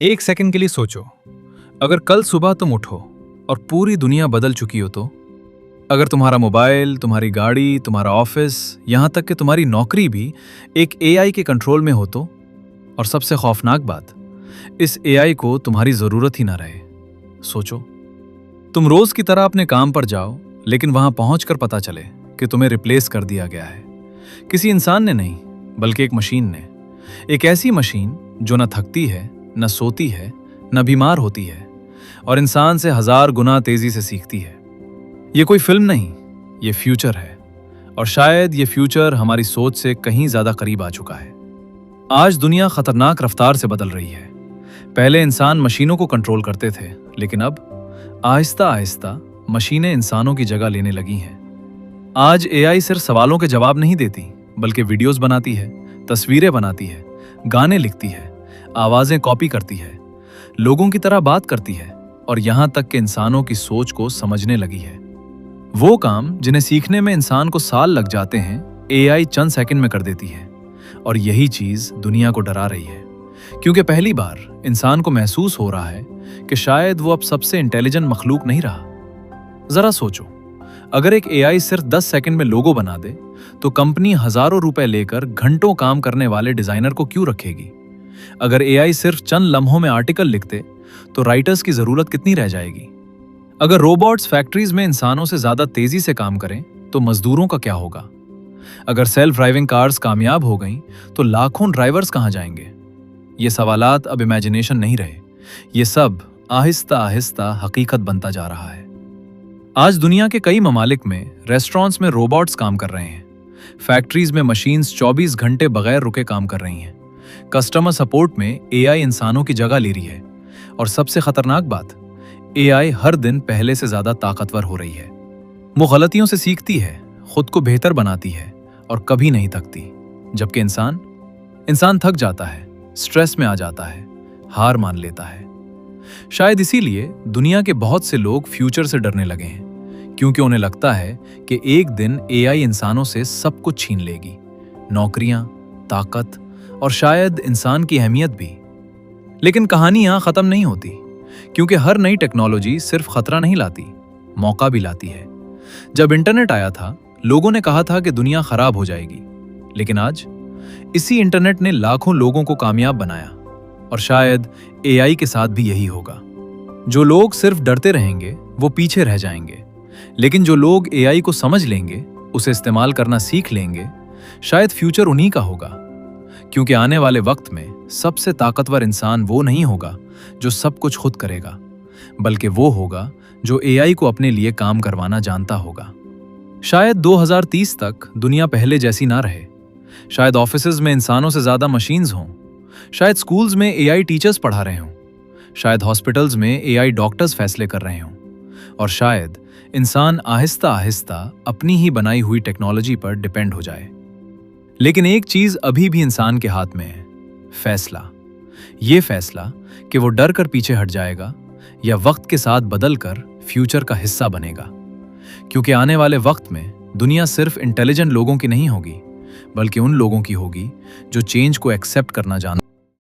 एक सेकंड के लिए सोचो, अगर कल सुबह तुम उठो और पूरी दुनिया बदल चुकी हो तो? अगर तुम्हारा मोबाइल, तुम्हारी गाड़ी, तुम्हारा ऑफिस, यहां तक कि तुम्हारी नौकरी भी एक एआई के कंट्रोल में हो तो? और सबसे खौफनाक बात, इस एआई को तुम्हारी जरूरत ही ना रहे। सोचो, तुम रोज की तरह अपने काम पर जाओ, लेकिन वहां पहुंचकर पता चले कि तुम्हें रिप्लेस कर दिया गया है। किसी इंसान ने नहीं, बल्कि एक मशीन ने। एक ऐसी मशीन जो न थकती है, न सोती है, न बीमार होती है, और इंसान से 1000 गुना तेजी से सीखती है। ये कोई फिल्म नहीं, ये फ्यूचर है। और शायद ये फ्यूचर हमारी सोच से कहीं ज्यादा करीब आ चुका है। आज दुनिया खतरनाक रफ्तार से बदल रही है। पहले इंसान मशीनों को कंट्रोल करते थे, लेकिन अब आहिस्ता आहिस्ता मशीनें इंसानों की जगह लेने लगी हैं। आज एआई सिर्फ सवालों के जवाब नहीं देती, बल्कि वीडियोस बनाती है, तस्वीरें बनाती है, गाने लिखती है, आवाजें कॉपी करती है, लोगों की तरह बात करती है, और यहां तक कि इंसानों की सोच को समझने लगी है। वो काम जिन्हें सीखने में इंसान को साल लग जाते हैं, एआई चंद सेकंड में कर देती है। और यही चीज दुनिया को डरा रही है, क्योंकि पहली बार इंसान को महसूस हो रहा है कि शायद वो अब सबसे इंटेलिजेंट मखलूक नहीं रहा। जरा सोचो, अगर एक एआई सिर्फ 10 सेकंड में लोगो बना दे, तो कंपनी हजारों रुपए लेकर घंटों काम करने वाले डिजाइनर को क्यों रखेगी? अगर एआई सिर्फ चंद लम्हों में आर्टिकल लिखते, तो राइटर्स की जरूरत कितनी रह जाएगी? अगर रोबोट्स फैक्ट्रीज में इंसानों से ज्यादा तेजी से काम करें, तो मजदूरों का क्या होगा? अगर सेल्फ ड्राइविंग कार्स कामयाब हो गईं, तो लाखों ड्राइवर्स कहां जाएंगे? ये सवालात अब इमेजिनेशन नहीं रहे, ये सब आहिस्ता आहिस्ता हकीकत बनता जा रहा है। आज दुनिया के कई ममालिक में रेस्टोरेंट्स में रोबोट्स काम कर रहे हैं। फैक्ट्रीज में मशीन्स 24 घंटे बगैर रुके काम कर रही हैं। कस्टमर सपोर्ट में एआई इंसानों की जगह ले रही है। और सबसे खतरनाक बात, एआई हर दिन पहले से ज्यादा ताकतवर हो रही है। वो गलतियों से सीखती है, खुद को बेहतर बनाती है, और कभी नहीं थकती। जबकि इंसान थक जाता है, स्ट्रेस में आ जाता है, हार मान लेता है। शायद इसीलिए दुनिया के बहुत से लोग फ्यूचर से डरने लगे हैं, क्योंकि उन्हें लगता है कि एक दिन एआई इंसानों से सब कुछ छीन लेगी, नौकरियां, ताकत, और शायद इंसान की अहमियत भी। लेकिन कहानी यहां खत्म नहीं होती, क्योंकि हर नई टेक्नोलॉजी सिर्फ खतरा नहीं लाती, मौका भी लाती है। जब इंटरनेट आया था, लोगों ने कहा था कि दुनिया खराब हो जाएगी, लेकिन आज इसी इंटरनेट ने लाखों लोगों को कामयाब बनाया। और शायद एआई के साथ भी यही होगा। जो लोग सिर्फ डरते रहेंगे, वो पीछे रह जाएंगे। लेकिन जो लोग एआई को समझ लेंगे, उसे इस्तेमाल करना सीख लेंगे, शायद फ्यूचर उन्हीं का होगा। क्योंकि आने वाले वक्त में सबसे ताकतवर इंसान वो नहीं होगा जो सब कुछ खुद करेगा, बल्कि वो होगा जो एआई को अपने लिए काम करवाना जानता होगा। शायद 2030 तक दुनिया पहले जैसी ना रहे। शायद ऑफिसेज में इंसानों से ज्यादा मशीन्स हों। शायद स्कूल्स में एआई टीचर्स पढ़ा रहे हों। शायद हॉस्पिटल्स में एआई डॉक्टर्स फैसले कर रहे हों। और शायद इंसान आहिस्ता आहिस्ता अपनी ही बनाई हुई टेक्नोलॉजी पर डिपेंड हो जाए। लेकिन एक चीज अभी भी इंसान के हाथ में है, फैसला। ये फैसला कि वो डर कर पीछे हट जाएगा, या वक्त के साथ बदलकर फ्यूचर का हिस्सा बनेगा। क्योंकि आने वाले वक्त में दुनिया सिर्फ इंटेलिजेंट लोगों की नहीं होगी, बल्कि उन लोगों की होगी जो चेंज को एक्सेप्ट करना जानते